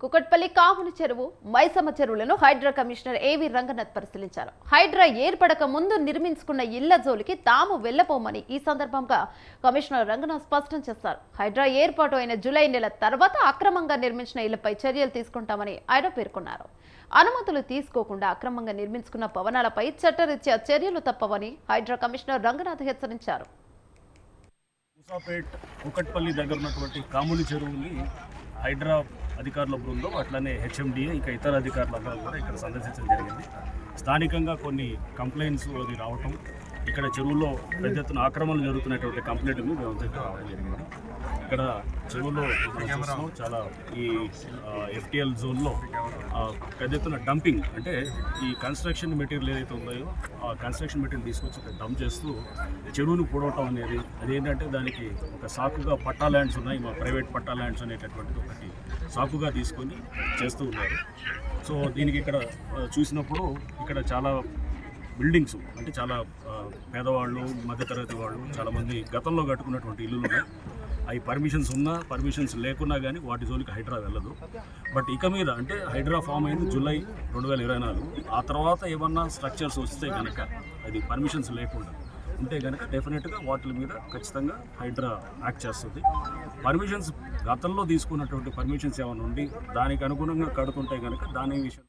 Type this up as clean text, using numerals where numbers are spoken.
కుకట్పల్లి కాముని చెరువు మైసమ్మ చెరువులను హైడ్రా కమిషనర్ ఏవి రంగనాథ్ పరిశీలించారు. హైడ్రా ఏర్పడక ముందు నిర్మించుకున్న ఇళ్ల జోలికి తాము వెళ్లబోమని ఈ సందర్భంగా కమిషనర్ రంగనాథ్ స్పష్టం చేశారు. హైడ్రా ఏర్పాటు అయిన జూలై నెల తర్వాత అక్రమంగా నిర్మించిన ఇళ్లపై చర్యలు తీసుకుంటామని ఆయన పేర్కొన్నారు. అనుమతులు తీసుకోకుండా అక్రమంగా నిర్మించుకున్న భవనాలపై చట్టరీత్యా చర్యలు తప్పవని హైడ్రా కమిషనర్ రంగనాథ్ హెచ్చరించారు. కుకట్పల్లి దగ్గర ఉన్నటువంటి కాముని చెరువుని హైడ్రా అధికారుల బృందం అట్లనే హెచ్ఎండిఏ ఇంకా ఇతర అధికారులందరూ కూడా ఇక్కడ సందర్శించడం జరిగింది. స్థానికంగా కొన్ని కంప్లైంట్స్ అది రావటం, ఇక్కడ చెరువులో పెద్ద ఎత్తున ఆక్రమణలు జరుగుతున్నటువంటి కంప్లైంట్ మేము దగ్గర రావడం జరిగింది. ఇక్కడ చెరువులో చూస్తున్నాం చాలా ఈ ఎఫ్టిఎల్ జోన్లో పెద్ద ఎత్తున డంపింగ్, అంటే ఈ కన్స్ట్రక్షన్ మెటీరియల్ ఏదైతే ఉందో ఆ కన్స్ట్రక్షన్ మెటీరియల్ తీసుకొచ్చి ఇక్కడ డంప్ చేస్తూ చెరువును పూడవటం అనేది అదేంటంటే దానికి ఒక సాకుగా పట్టా ల్యాండ్స్ ఉన్నాయి, మా ప్రైవేట్ పట్టా ల్యాండ్స్ అనేటటువంటిది ఒకటి సాకుగా తీసుకొని చేస్తూ ఉన్నారు. సో దీనికి ఇక్కడ చూసినప్పుడు ఇక్కడ చాలా బిల్డింగ్స్ అంటే చాలా పేదవాళ్ళు, మధ్యతరగతి వాళ్ళు చాలామంది గతంలో కట్టుకున్నటువంటి ఇల్లులు ఉన్నాయి. అవి పర్మిషన్స్ ఉన్నా పర్మిషన్స్ లేకున్నా కానీ వాటి జోలికి హైడ్రా వెళ్ళదు. బట్ ఇక మీద అంటే హైడ్రా ఫామ్ అయింది జూలై 2024. ఆ తర్వాత ఏమన్నా స్ట్రక్చర్స్ వస్తే కనుక అది పర్మిషన్స్ లేకుండా ఉంటే కనుక డెఫినెట్గా వాటి మీద ఖచ్చితంగా హైడ్రా యాక్ట్ చేస్తుంది. పర్మిషన్స్ గతంలో తీసుకున్నటువంటి పర్మిషన్స్ ఏమైనా ఉండి దానికి అనుగుణంగా కడుతుంటే కనుక దాని విషయం